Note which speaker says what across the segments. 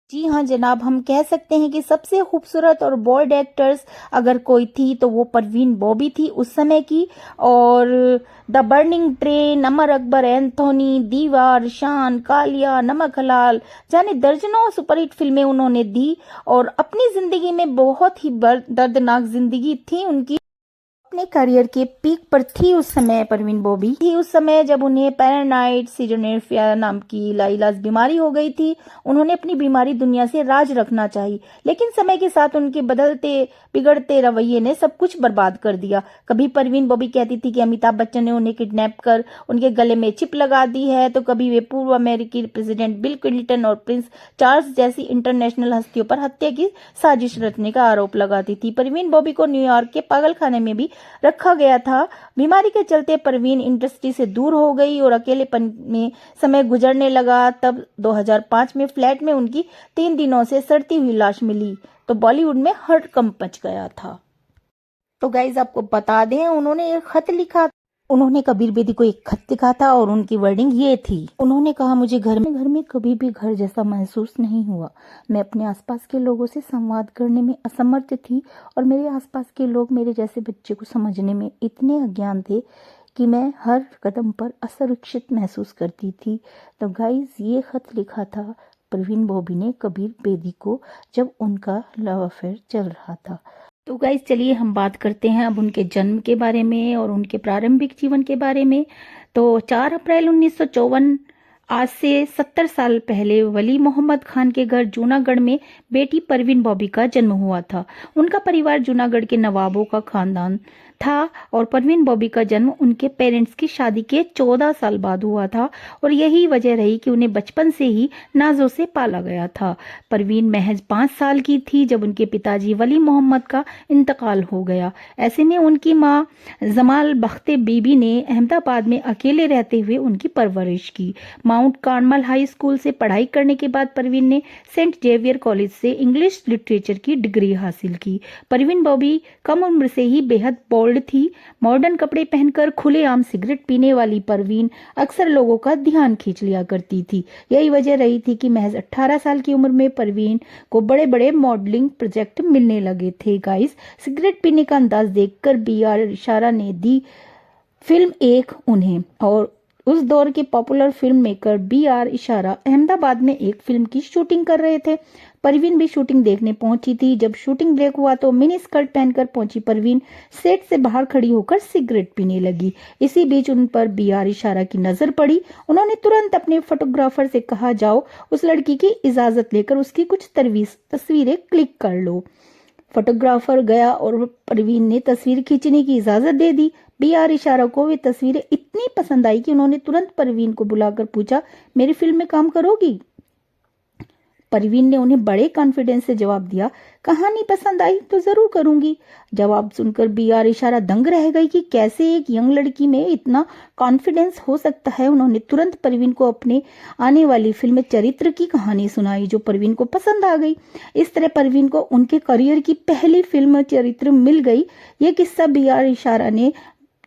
Speaker 1: जी हाँ जनाब, हम कह सकते हैं कि सबसे खूबसूरत और बोल्ड एक्टर्स अगर कोई थी तो वो परवीन बॉबी थी उस समय की। और the burning train, Amar Akbar Anthony, दीवार, शान, कालिया, नमक हलाल, जाने दर्जनों सुपरहिट फिल्में उन्होंने दी। और अपनी जिंदगी में बहुत ही दर्दनाक जिंदगी थी उनकी। अपने करियर के पीक पर थी उस समय परवीन बॉबी थी उस समय जब उन्हें पैरानाइट सिजोफ्रेनिया नाम की लाइलाज बीमारी हो गई थी। उन्होंने अपनी बीमारी दुनिया से राज रखना चाही, लेकिन समय के साथ उनके बदलते बिगड़ते रवैये ने सब कुछ बर्बाद कर दिया। कभी परवीन बॉबी कहती थी कि अमिताभ बच्चन ने उन्हें किडनैप कर उनके गले में चिप लगा दी है, तो कभी वे पूर्व अमेरिकी प्रेसिडेंट बिल क्लिंटन और प्रिंस चार्ल्स जैसी इंटरनेशनल हस्तियों पर हत्या की साजिश रचने का आरोप लगाती थी। परवीन बॉबी को न्यूयॉर्क के पागलखाने में भी रखा गया था। बीमारी के चलते परवीन इंडस्ट्री से दूर हो गई और अकेलेपन में समय गुजरने लगा। तब 2005 में फ्लैट में उनकी 3 दिनों से सड़ती हुई लाश मिली तो बॉलीवुड में हड़कंप मच गया था। तो गाइज आपको बता दें, उन्होंने एक खत लिखा। उन्होंने कबीर बेदी को एक खत लिखा था और उनकी वर्डिंग ये थी। उन्होंने कहा, मुझे घर में कभी भी घर जैसा महसूस नहीं हुआ। मैं अपने आसपास के लोगों से संवाद करने में असमर्थ थी और मेरे आसपास के लोग मेरे जैसे बच्चे को समझने में इतने अज्ञान थे कि मैं हर कदम पर असुरक्षित महसूस करती थी। तो गाइज ये खत लिखा था परवीन बॉबी ने कबीर बेदी को जब उनका लव अफेयर चल रहा था। तो गाइज चलिए हम बात करते हैं अब उनके जन्म के बारे में और उनके प्रारंभिक जीवन के बारे में। तो 4 अप्रैल 1954, आज से 70 साल पहले वली मोहम्मद खान के घर जूनागढ़ में बेटी परवीन बॉबी का जन्म हुआ था। उनका परिवार जूनागढ़ के नवाबों का खानदान था और परवीन बॉबी का जन्म उनके पेरेंट्स की शादी के 14 साल बाद हुआ था और यही वजह रही कि उन्हें बचपन से ही नाजों से पाला गया था। परवीन महज 5 साल की थी जब उनके पिताजी वली मोहम्मद का इंतकाल हो गया। ऐसे में उनकी माँ जमाल बख्ते बीबी ने अहमदाबाद में अकेले रहते हुए उनकी परवरिश की। माउंट कार्मल हाई स्कूल से पढ़ाई करने के बाद परवीन ने सेंट जेवियर कॉलेज से इंग्लिश लिटरेचर की डिग्री हासिल की। परवीन बॉबी कम उम्र से ही बेहद बोल्ड थी। मॉडर्न कपड़े पहनकर खुलेआम सिगरेट पीने वाली परवीन अक्सर लोगों का ध्यान खींच लिया करती थी। यही वजह रही थी कि महज 18 साल की उम्र में परवीन को बड़े बड़े मॉडलिंग प्रोजेक्ट मिलने लगे थे। गाइस, सिगरेट पीने का अंदाज देखकर बी.आर. इशारा ने दी फिल्म एक उन्हें। और उस दौर के पॉपुलर फिल्म मेकर बी.आर. इशारा अहमदाबाद में एक फिल्म की शूटिंग कर रहे थे। परवीन भी शूटिंग देखने पहुंची थी। जब शूटिंग ब्रेक हुआ तो मिनी स्कर्ट पहनकर पहुंची परवीन सेट से बाहर खड़ी होकर सिगरेट पीने लगी। इसी बीच उन पर बी.आर. इशारा की नजर पड़ी। उन्होंने तुरंत अपने फोटोग्राफर से कहा, जाओ उस लड़की की इजाजत लेकर उसकी कुछ तस्वीरें क्लिक कर लो। फोटोग्राफर गया और परवीन ने तस्वीर खींचने की इजाजत दे दी। बी.आर. इशारा को वे तस्वीरें इतनी पसंद आई कि उन्होंने तुरंत परवीन को बुलाकर पूछा, मेरी फिल्म में काम करोगी? परवीन ने उन्हें बड़े कॉन्फिडेंस से जवाब दिया, कहानी पसंद आई तो जरूर करूंगी। जवाब सुनकर बी.आर. इशारा दंग रह गई कि कैसे एक यंग लड़की में इतना कॉन्फिडेंस हो सकता है। उन्होंने तुरंत परवीन को अपने आने वाली फिल्म चरित्र की कहानी सुनाई जो परवीन को पसंद आ गई। इस तरह परवीन को उनके करियर की पहली फिल्म चरित्र मिल गई। यह किस्सा बी.आर. इशारा ने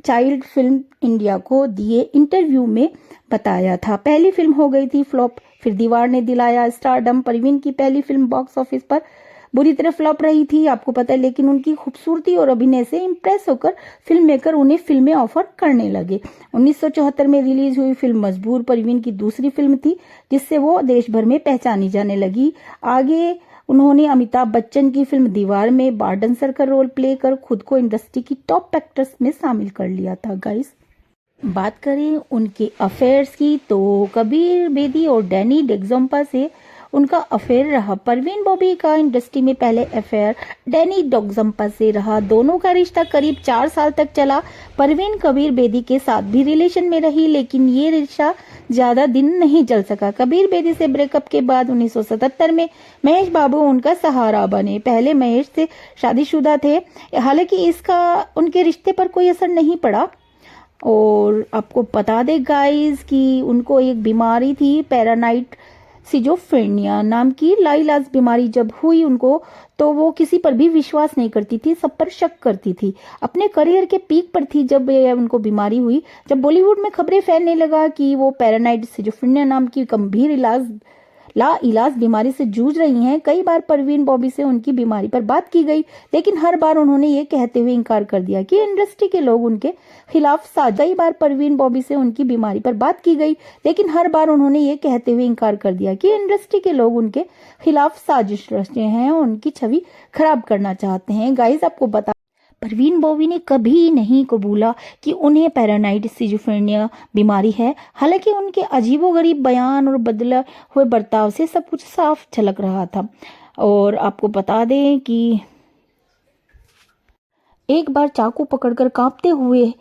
Speaker 1: चाइल्ड फिल्म इंडिया को दिए इंटरव्यू में बताया था। पहली फिल्म हो गई थी फ्लॉप, फिर दीवार ने दिलाया स्टारडम। परवीन की पहली फिल्म बॉक्स ऑफिस पर बुरी तरह फ्लॉप रही थी, आपको पता है, लेकिन उनकी खूबसूरती और अभिनय से इम्प्रेस होकर फिल्म मेकर उन्हें फिल्में ऑफर करने लगे। 1974 में रिलीज हुई फिल्म मजबूर परवीन की दूसरी फिल्म थी जिससे वो देश भर में पहचानी जाने लगी। आगे उन्होंने अमिताभ बच्चन की फिल्म दीवार में बार डांसर का रोल प्ले कर खुद को इंडस्ट्री की टॉप एक्ट्रेस में शामिल कर लिया था। गाइस, बात करें उनके अफेयर्स की तो कबीर बेदी और डैनी डेक्सोम्पा से उनका अफेयर रहा। परवीन बॉबी का इंडस्ट्री में पहले अफेयर डैनी डेक्सोम्पा से रहा। दोनों का रिश्ता करीब 4 साल तक चला। परवीन कबीर बेदी के साथ भी रिलेशन में रही, लेकिन ये रिश्ता ज्यादा दिन नहीं चल सका। कबीर बेदी से ब्रेकअप के बाद 1977 में महेश बाबू उनका सहारा बने। पहले महेश से शादीशुदा थे, हालांकि इसका उनके रिश्ते पर कोई असर नहीं पड़ा। और आपको बता दे गाइस कि उनको एक बीमारी थी, पैरानाइट सिजोफ्रेनिया नाम की लाइलाज बीमारी जब हुई उनको, तो वो किसी पर भी विश्वास नहीं करती थी, सब पर शक करती थी। अपने करियर के पीक पर थी जब उनको बीमारी हुई। जब बॉलीवुड में खबरें फैलने लगा कि वो पैरानाइट सिजोफ्रेनिया नाम की गंभीर लाइलाज बीमारी से जूझ रही हैं। कई बार परवीन बॉबी से उनकी बीमारी पर बात की गई, लेकिन हर बार उन्होंने ये कहते हुए इनकार कर दिया कि इंडस्ट्री के लोग उनके खिलाफ साजिश। कई बार परवीन बॉबी से उनकी बीमारी पर बात की गई, लेकिन हर बार उन्होंने ये कहते हुए इनकार कर दिया कि इंडस्ट्री के लोग उनके खिलाफ साजिश रचे हैं और उनकी छवि खराब करना चाहते हैं। गाइस, आपको बता परवीन बॉबी ने कभी नहीं कबूला कि उन्हें पैरानाइड सिजोफ्रेनिया बीमारी है। हालांकि उनके अजीबोगरीब बयान और बदले हुए बर्ताव से सब कुछ साफ झलक रहा था। और आपको बता दें कि एक बार चाकू पकड़कर कांपते हुए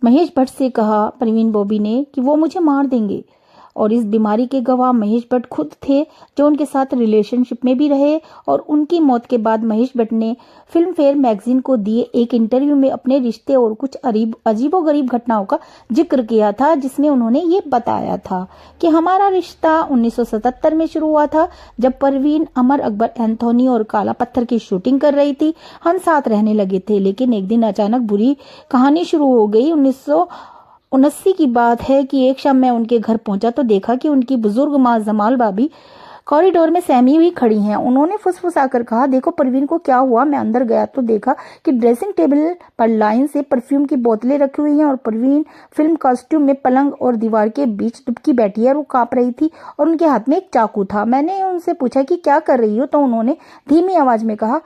Speaker 1: महेश भट्ट से कहा परवीन बॉबी ने कि वो मुझे मार देंगे। और इस बीमारी के गवाह महेश भट्ट खुद थे, जो उनके साथ रिलेशनशिप में भी रहे। और उनकी मौत के बाद महेश भट्ट ने फिल्म फेयर मैगजीन को दिए एक इंटरव्यू में अपने रिश्ते और कुछ अजीबोगरीब घटनाओं का जिक्र किया था, जिसमें उन्होंने ये बताया था कि हमारा रिश्ता 1977 में शुरू हुआ था, जब परवीन अमर अकबर एंथोनी और काला पत्थर की शूटिंग कर रही थी। हम साथ रहने लगे थे, लेकिन एक दिन अचानक बुरी कहानी शुरू हो गई। 1979 की बात है कि एक शाम मैं उनके घर पहुंचा तो देखा कि उनकी बुजुर्ग माँ जमाल भाभी कॉरिडोर में सहमी हुई खड़ी हैं। उन्होंने फुसफुसाकर कहा, देखो परवीन को क्या हुआ। मैं अंदर गया तो देखा कि ड्रेसिंग टेबल पर लाइन से परफ्यूम की बोतलें रखी हुई हैं और परवीन फिल्म कॉस्ट्यूम में पलंग और दीवार के बीच दुबकी बैठी है और वो कांप रही थी और उनके हाथ में एक चाकू था। मैंने उनसे पूछा कि क्या कर रही हो, तो उन्होंने धीमी आवाज में कहा,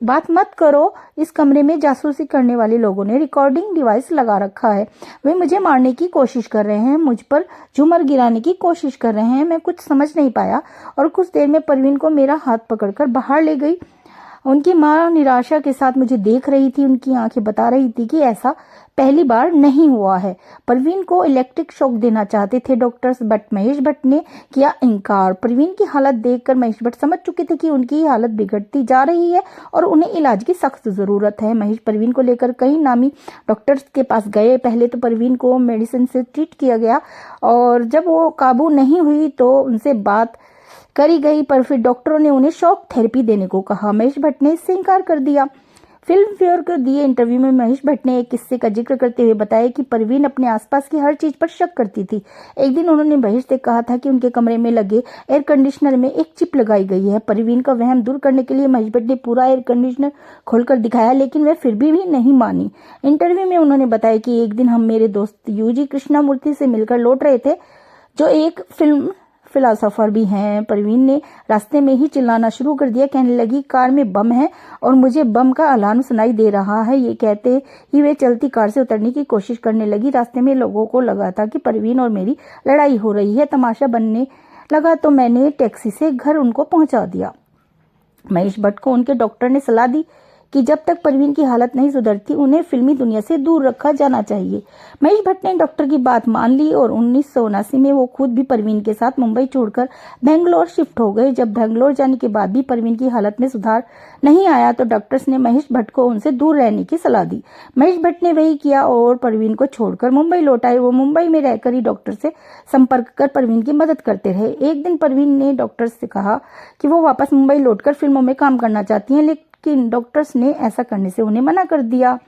Speaker 1: बात मत करो, इस कमरे में जासूसी करने वाले लोगों ने रिकॉर्डिंग डिवाइस लगा रखा है। वे मुझे मारने की कोशिश कर रहे हैं, मुझ पर झूमर गिराने की कोशिश कर रहे हैं। मैं कुछ समझ नहीं पाया और कुछ देर में परवीन को मेरा हाथ पकड़कर बाहर ले गई। उनकी माँ निराशा के साथ मुझे देख रही थी। उनकी आंखें बता रही थी कि ऐसा पहली बार नहीं हुआ है। परवीन को इलेक्ट्रिक शॉक देना चाहते थे डॉक्टर्स, बट महेश भट्ट ने किया इनकार। परवीन की हालत देखकर महेश भट्ट समझ चुके थे कि उनकी हालत बिगड़ती जा रही है और उन्हें इलाज की सख्त जरूरत है। महेश परवीन को लेकर कई नामी डॉक्टर्स के पास गए। पहले तो परवीन को मेडिसिन से ट्रीट किया गया और जब वो काबू नहीं हुई तो उनसे बात करी गई, पर फिर डॉक्टरों ने उन्हें शॉक थेरेपी देने को कहा। महेश भट्ट ने इससे इनकार कर दिया। फिल्म फेयर को दिए इंटरव्यू में महेश भट्ट ने एक किस्से का जिक्र करते हुए बताया कि परवीन अपने आसपास की हर चीज पर शक करती थी। एक दिन उन्होंने महेश से कहा था कि उनके कमरे में लगे एयर कंडीशनर में एक चिप लगाई गई है। परवीन का वहम दूर करने के लिए महेश भट्ट ने पूरा एयर कंडीशनर खोलकर दिखाया, लेकिन वह फिर भी नहीं मानी। इंटरव्यू में उन्होंने बताया कि एक दिन हम मेरे दोस्त यूजी कृष्णामूर्ति से मिलकर लौट रहे थे, जो एक फिल्म फिलोसोफर भी हैं। परवीन ने रास्ते में ही चिल्लाना शुरू कर दिया, कहने लगी, कार में बम है और मुझे बम का अलार्म सुनाई दे रहा है। ये कहते ही वे चलती कार से उतरने की कोशिश करने लगी। रास्ते में लोगों को लगा था कि परवीन और मेरी लड़ाई हो रही है। तमाशा बनने लगा तो मैंने टैक्सी से घर उनको पहुंचा दिया। महेश भट्ट को उनके डॉक्टर ने सलाह दी कि जब तक परवीन की हालत नहीं सुधरती उन्हें फिल्मी दुनिया से दूर रखा जाना चाहिए। महेश भट्ट ने डॉक्टर की बात मान ली और 1979 में वो खुद भी परवीन के साथ मुंबई छोड़कर बेंगलोर शिफ्ट हो गए। जब बेंगलोर जाने के बाद भी परवीन की हालत में सुधार नहीं आया तो डॉक्टर्स ने महेश भट्ट को उनसे दूर रहने की सलाह दी। महेश भट्ट ने वही किया और परवीन को छोड़कर मुंबई लौट आए। वो मुंबई में रहकर ही डॉक्टर से संपर्क कर परवीन की मदद करते रहे। एक दिन परवीन ने डॉक्टर से कहा कि वो वापस मुंबई लौटकर फिल्मों में काम करना चाहती हैं, लेकिन डॉक्टर्स ने ऐसा करने से उन्हें मना कर दिया।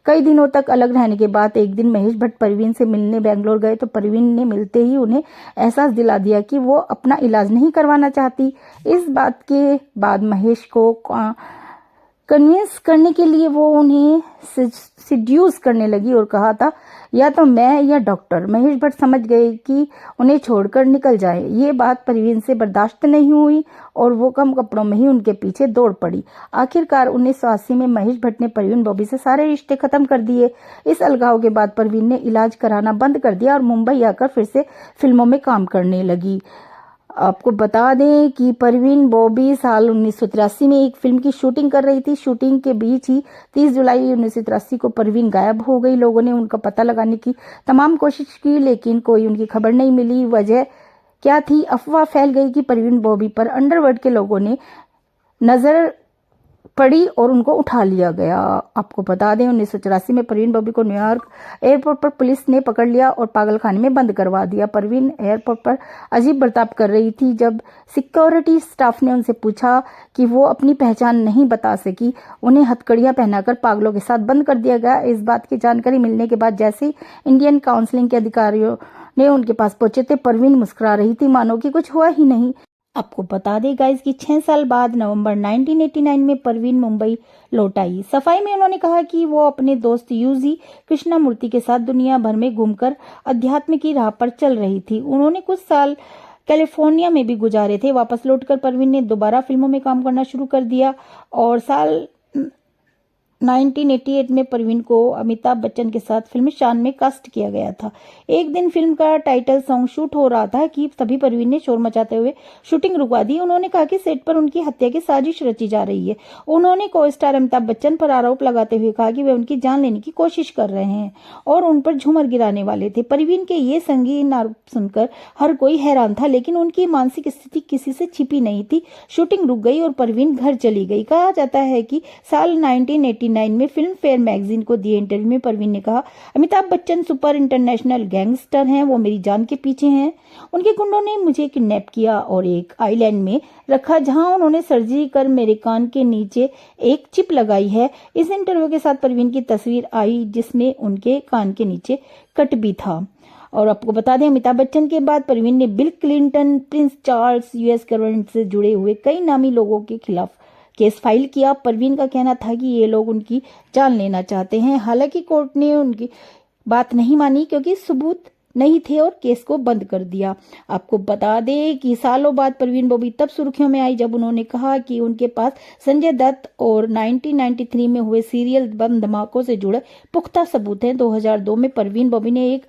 Speaker 1: कई दिनों तक अलग रहने के बाद एक दिन महेश भट्ट परवीन से मिलने बेंगलोर गए तो परवीन ने मिलते ही उन्हें एहसास दिला दिया कि वो अपना इलाज नहीं करवाना चाहती। इस बात के बाद महेश को कन्विंस करने के लिए वो उन्हें सिड्यूस करने लगी और कहा था, या तो मैं या डॉक्टर। महेश भट्ट समझ गए कि उन्हें छोड़कर निकल जाए। ये बात परवीन से बर्दाश्त नहीं हुई और वो कम कपड़ों में ही उनके पीछे दौड़ पड़ी। आखिरकार 1980 में महेश भट्ट ने परवीन बॉबी से सारे रिश्ते खत्म कर दिए। इस अलगाव के बाद परवीन ने इलाज कराना बंद कर दिया और मुंबई आकर फिर से फिल्मों में काम करने लगी। आपको बता दें कि परवीन बॉबी साल 1983 में एक फिल्म की शूटिंग कर रही थी। शूटिंग के बीच ही 30 जुलाई 1983 को परवीन गायब हो गई। लोगों ने उनका पता लगाने की तमाम कोशिश की, लेकिन कोई उनकी खबर नहीं मिली। वजह क्या थी? अफवाह फैल गई कि परवीन बॉबी पर अंडरवर्ल्ड के लोगों ने नजर पड़ी और उनको उठा लिया गया। आपको बता दें 1984 में परवीन बॉबी को न्यूयॉर्क एयरपोर्ट पर पुलिस ने पकड़ लिया और पागलखाने में बंद करवा दिया। परवीन एयरपोर्ट पर अजीब बर्ताव कर रही थी। जब सिक्योरिटी स्टाफ ने उनसे पूछा कि वो अपनी पहचान नहीं बता सकी, उन्हें हथकड़ियां पहनाकर पागलों के साथ बंद कर दिया गया। इस बात की जानकारी मिलने के बाद जैसे इंडियन काउंसिलिंग के अधिकारियों ने उनके पास पहुंचे थे, परवीन मुस्कुरा रही थी मानो कि कुछ हुआ ही नहीं। आपको बता दें गाइस कि 6 साल बाद नवंबर 1989 में परवीन मुंबई लौट आई। सफाई में उन्होंने कहा कि वो अपने दोस्त यूजी कृष्णामूर्ति के साथ दुनिया भर में घूमकर अध्यात्म की राह पर चल रही थी। उन्होंने कुछ साल कैलिफोर्निया में भी गुजारे थे। वापस लौटकर परवीन ने दोबारा फिल्मों में काम करना शुरू कर दिया और साल 1988 में परवीन को अमिताभ बच्चन के साथ फिल्म शान में कास्ट किया गया था। एक दिन फिल्म का टाइटल सॉन्ग शूट हो रहा था कि तभी परवीन ने शोर मचाते हुए शूटिंग रुकवा दी। उन्होंने कहा कि सेट पर उनकी हत्या की साजिश रची जा रही है। उन्होंने को स्टार अमिताभ बच्चन पर आरोप लगाते हुए कहा कि वे उनकी जान लेने की कोशिश कर रहे हैं और उन पर झूमर गिराने वाले थे। परवीन के ये संगीन आरोप सुनकर हर कोई हैरान था, लेकिन उनकी मानसिक स्थिति किसी से छिपी नहीं थी। शूटिंग रुक गई और परवीन घर चली गई। कहा जाता है कि साल 1989 में फिल्म फेयर मैगजीन को दिए इंटरव्यू में परवीन ने कहा, Amitabh Bachchan super international gangster हैं, वो मेरी जान के पीछे हैं। उनके गुंडों ने मुझे किडनैप किया और एक आइलैंड में रखा जहां उन्होंने सर्जरी कर मेरे कान के नीचे एक चिप लगाई है। इस इंटरव्यू के साथ परवीन की तस्वीर आई जिसमें उनके कान के नीचे कट भी था। और आपको बता दें, अमिताभ बच्चन के बाद परवीन ने bill Clinton, Prince Charles, US government से जुड़े हुए कई नामी लोगों के खिलाफ केस फाइल किया। परवीन का कहना था कि ये लोग उनकी जान लेना चाहते हैं। हालांकि कोर्ट ने उनकी बात नहीं मानी क्योंकि सबूत नहीं थे और केस को बंद कर दिया। आपको बता दें कि सालों बाद परवीन बॉबी तब सुर्खियों में आई जब उन्होंने कहा कि उनके पास संजय दत्त और 1993 में हुए सीरियल बम धमाकों से जुड़े पुख्ता सबूत हैं। 2002 में परवीन बॉबी ने एक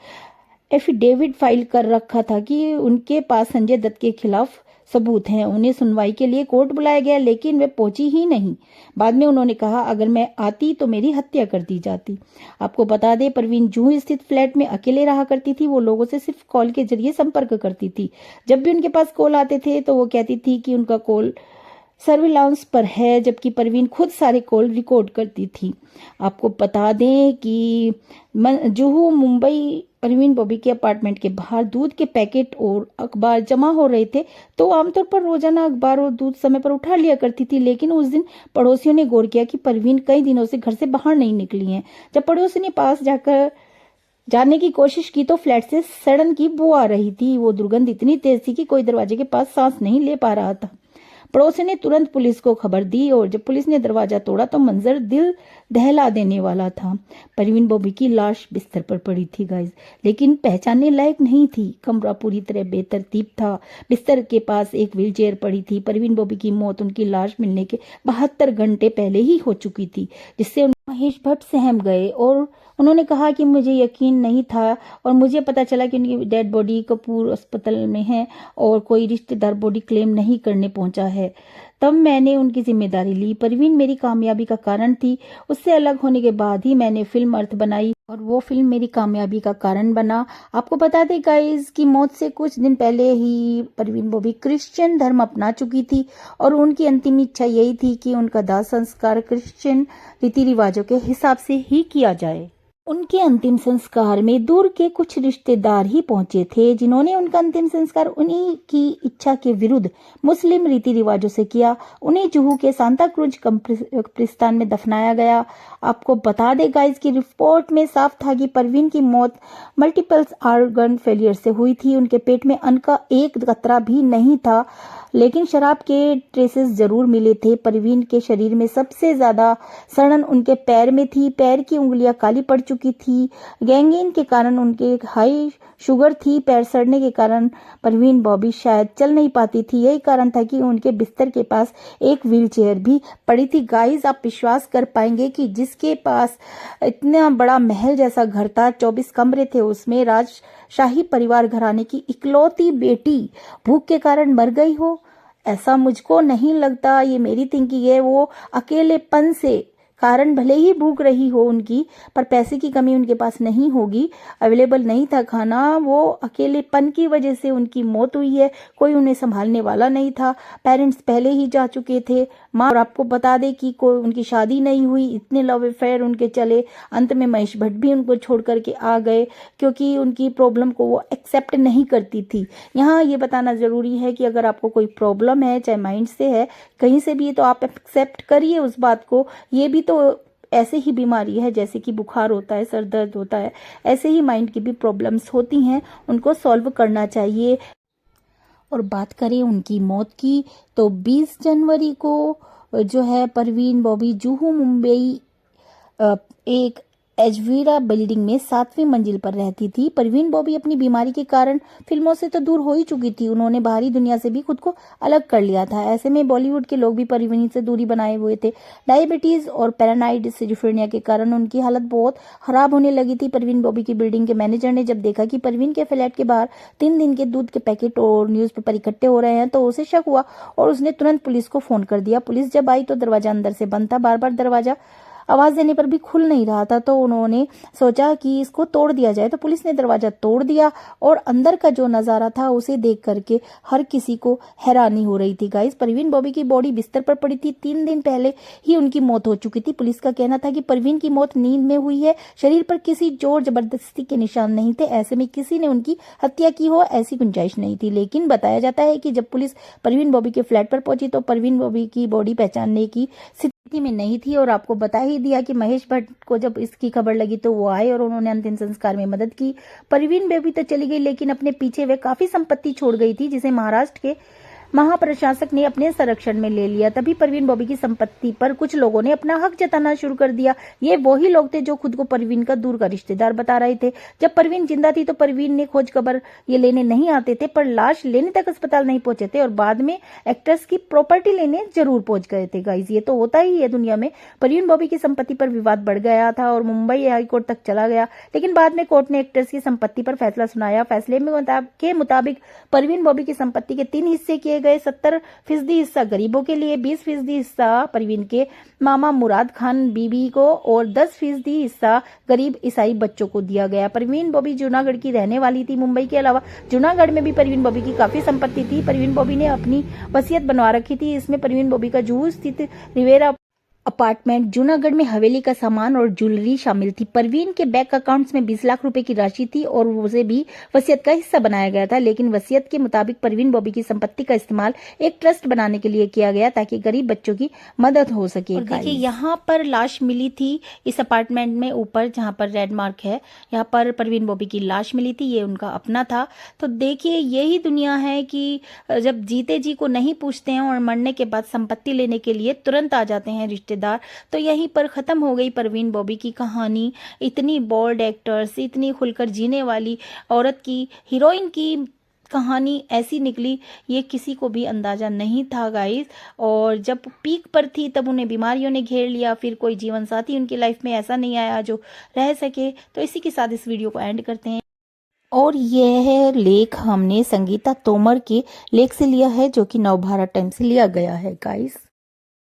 Speaker 1: एफिडेविट फाइल कर रखा था कि उनके पास संजय दत्त के खिलाफ सबूत हैं। उन्हें सुनवाई के लिए कोर्ट बुलाया गया लेकिन वे पहुंची ही नहीं। बाद में उन्होंने कहा, अगर मैं आती तो मेरी हत्या कर दी जाती। आपको बता दें, परवीन जूहू स्थित फ्लैट में अकेले रहा करती थी। वो लोगों से सिर्फ कॉल के जरिए संपर्क करती थी। जब भी उनके पास कॉल आते थे तो वो कहती थी कि उनका कॉल सर्विलांस पर है, जबकि परवीन खुद सारे कॉल रिकॉर्ड करती थी। आपको बता दें कि जुहू मुंबई परवीन बॉबी के अपार्टमेंट के बाहर दूध के पैकेट और अखबार जमा हो रहे थे तो आमतौर पर रोजाना अखबार और दूध समय पर उठा लिया करती थी। लेकिन उस दिन पड़ोसियों ने गौर किया कि परवीन कई दिनों से घर से बाहर नहीं निकली हैं। जब पड़ोसी ने पास जाकर जाने की कोशिश की तो फ्लैट से सड़न की बू आ रही थी। वो दुर्गंध इतनी तेज थी कि कोई दरवाजे के पास सांस नहीं ले पा रहा था। पड़ोसी ने तुरंत पुलिस को खबर दी और जब पुलिस ने दरवाजा तोड़ा तो मंजर दिल दहला देने वाला था। परवीन बॉबी की लाश बिस्तर पर पड़ी थी गाइस, लेकिन पहचानने लायक नहीं थी। कमरा पूरी तरह बेतरतीब था। बिस्तर के पास एक व्हीलचेयर पड़ी थी। परवीन बॉबी की मौत उनकी लाश मिलने के 72 घंटे पहले ही हो चुकी थी, जिससे महेश भट्ट सहम गए और उन्होंने कहा कि मुझे यकीन नहीं था और मुझे पता चला कि उनकी डेड बॉडी कपूर अस्पताल में है और कोई रिश्तेदार बॉडी क्लेम नहीं करने पहुंचा है। तब मैंने उनकी जिम्मेदारी ली। परवीन मेरी कामयाबी का कारण थी। उससे अलग होने के बाद ही मैंने फिल्म अर्थ बनाई और वो फिल्म मेरी कामयाबी का कारण बना। आपको बता दें गाइस कि मौत से कुछ दिन पहले ही परवीन बॉबी क्रिश्चियन धर्म अपना चुकी थी और उनकी अंतिम इच्छा यही थी कि उनका दाह संस्कार क्रिश्चियन रीति रिवाजों के हिसाब से ही किया जाए। उनके अंतिम संस्कार में दूर के कुछ रिश्तेदार ही पहुंचे थे, जिन्होंने उनका अंतिम संस्कार उन्हीं की इच्छा के विरुद्ध मुस्लिम रीति रिवाजों से किया। उन्हें जुहू के सांता क्रूज कब्रिस्तान में दफनाया गया। आपको बता दें गाइस की रिपोर्ट में साफ था कि परवीन की मौत मल्टीपल ऑर्गन फेलियर से हुई थी। उनके पेट में अन्न का एक कतरा भी नहीं था, लेकिन शराब के ट्रेसेस जरूर मिले थे। परवीन के शरीर में सबसे ज्यादा सड़न उनके पैर में थी। पैर की उंगलियां काली पड़ चुकी थी। गैंग्रीन के कारण उनके हाई शुगर थी। पैर सड़ने के कारण परवीन बॉबी शायद चल नहीं पाती थी। यही कारण था कि उनके बिस्तर के पास एक व्हीलचेयर भी पड़ी थी। गाइस, आप विश्वास कर पाएंगे कि जिसके पास इतना बड़ा महल जैसा घर था, 24 कमरे थे, उसमें राजशाही परिवार घराने की इकलौती बेटी भूख के कारण मर गई हो? ऐसा मुझको नहीं लगता। ये मेरी थिंकिंग है। वो अकेलेपन से कारण भले ही भूख रही हो उनकी, पर पैसे की कमी उनके पास नहीं होगी। अवेलेबल नहीं था खाना। वो अकेलेपन की वजह से उनकी मौत हुई है। कोई उन्हें संभालने वाला नहीं था। पेरेंट्स पहले ही जा चुके थे। माँ, और आपको बता दे कि कोई उनकी शादी नहीं हुई। इतने लव अफेयर उनके चले। अंत में महेश भट्ट भी उनको छोड़ करके आ गए क्योंकि उनकी प्रॉब्लम को वो एक्सेप्ट नहीं करती थी। यहाँ ये बताना जरूरी है कि अगर आपको कोई प्रॉब्लम है, चाहे माइंड से है, कहीं से भी, तो आप एक्सेप्ट करिए उस बात को। ये भी तो ऐसे ही बीमारी है जैसे कि बुखार होता है, सर दर्द होता है, ऐसे ही माइंड की भी प्रॉब्लम्स होती हैं, उनको सॉल्व करना चाहिए। और बात करें उनकी मौत की तो 20 जनवरी को जो है परवीन बॉबी जुहू मुंबई एक एजवीरा बिल्डिंग में 7वीं मंजिल पर रहती थी। परवीन बॉबी अपनी बीमारी के कारण फिल्मों से तो दूर हो ही चुकी थी, उन्होंने बाहरी दुनिया से भी खुद को अलग कर लिया था। ऐसे में बॉलीवुड के लोग भी परवीन से दूरी बनाए हुए थे। डायबिटीज और पैरानाइड सिजोफ्रेनिया के कारण उनकी हालत बहुत खराब होने लगी थी। परवीन बॉबी की बिल्डिंग के मैनेजर ने जब देखा कि परवीन के फ्लैट के बाहर 3 दिन के दूध के पैकेट और न्यूज़पेपर इकट्ठे हो रहे हैं तो उसे शक हुआ और उसने तुरंत पुलिस को फोन कर दिया। पुलिस जब आई तो दरवाजा अंदर से बंद था, बार बार दरवाजा आवाज देने पर भी खुल नहीं रहा था, तो उन्होंने सोचा कि इसको तोड़ दिया जाए। तो पुलिस ने दरवाजा तोड़ दिया और अंदर का जो नजारा था उसे देख करके हर किसी को हैरानी हो रही थी। गाइस, परवीन बॉबी की बॉडी बिस्तर पर पड़ी थी, 3 दिन पहले ही उनकी मौत हो चुकी थी। पुलिस का कहना था कि परवीन की मौत नींद में हुई है, शरीर पर किसी जोर जबरदस्ती के निशान नहीं थे, ऐसे में किसी ने उनकी हत्या की हो ऐसी गुंजाइश नहीं थी। लेकिन बताया जाता है कि जब पुलिस परवीन बॉबी के फ्लैट पर पहुंची तो परवीन बॉबी की बॉडी पहचानने की स्थिति में नहीं थी। और आपको बता ही दिया कि महेश भट्ट को जब इसकी खबर लगी तो वो आए और उन्होंने अंतिम संस्कार में मदद की। परवीन बेबी तो चली गई लेकिन अपने पीछे वे काफी संपत्ति छोड़ गई थी जिसे महाराष्ट्र के महाप्रशासक ने अपने संरक्षण में ले लिया। तभी परवीन बॉबी की संपत्ति पर कुछ लोगों ने अपना हक जताना शुरू कर दिया। ये वही लोग थे जो खुद को परवीन का दूर का रिश्तेदार बता रहे थे। जब परवीन जिंदा थी तो परवीन ने खोज खबर ये लेने नहीं आते थे, पर लाश लेने तक अस्पताल नहीं पहुंचे थे और बाद में एक्ट्रेस की प्रॉपर्टी लेने जरूर पहुंच गए थे। गाइस, ये तो होता ही है दुनिया में। परवीन बॉबी की संपत्ति पर विवाद बढ़ गया था और मुंबई हाईकोर्ट तक चला गया, लेकिन बाद में कोर्ट ने एक्ट्रेस की संपत्ति पर फैसला सुनाया। फैसले के मुताबिक परवीन बॉबी की संपत्ति के 3 हिस्से किए गए। 70% हिस्सा गरीबों के लिए, 20% हिस्सा परवीन के मामा मुराद खान बीबी को और 10% हिस्सा गरीब ईसाई बच्चों को दिया गया। परवीन बॉबी जूनागढ़ की रहने वाली थी। मुंबई के अलावा जूनागढ़ में भी परवीन बॉबी की काफी संपत्ति थी। परवीन बॉबी ने अपनी वसीयत बनवा रखी थी, इसमें परवीन बॉबी का जुहू स्थित रिवेरा अपार्टमेंट, जूनागढ़ में हवेली का सामान और ज्वेलरी शामिल थी। परवीन के बैंक अकाउंट्स में 20 लाख रुपए की राशि थी और उसे भी वसीयत का हिस्सा बनाया गया था। लेकिन वसीयत के मुताबिक परवीन बॉबी की संपत्ति का इस्तेमाल एक ट्रस्ट बनाने के लिए किया गया ताकि गरीब बच्चों की मदद हो सके। देखिए, यहाँ पर लाश मिली थी इस अपार्टमेंट में, ऊपर जहाँ पर रेड मार्क है, यहाँ पर परवीन बॉबी की लाश मिली थी। ये उनका अपना था। तो देखिए, यही दुनिया है कि जब जीते जी को नहीं पूछते हैं और मरने के बाद संपत्ति लेने के लिए तुरंत आ जाते हैं रिश्तेदार। तो यहीं पर खत्म हो गई परवीन बॉबी की कहानी। इतनी बोल्ड एक्टर्स, इतनी खुलकर जीने वाली औरत की, हीरोइन की कहानी ऐसी निकली, ये किसी को भी अंदाजा नहीं था गाइस। और जब पीक पर थी तब उन्हें बीमारियों ने घेर लिया, फिर कोई जीवन साथी उनकी लाइफ में ऐसा नहीं आया जो रह सके। तो इसी के साथ इस वीडियो को एंड करते हैं। और यह लेख हमने संगीता तोमर के लेख से लिया है जो कि नवभारत टाइम्स से लिया गया है गाइस।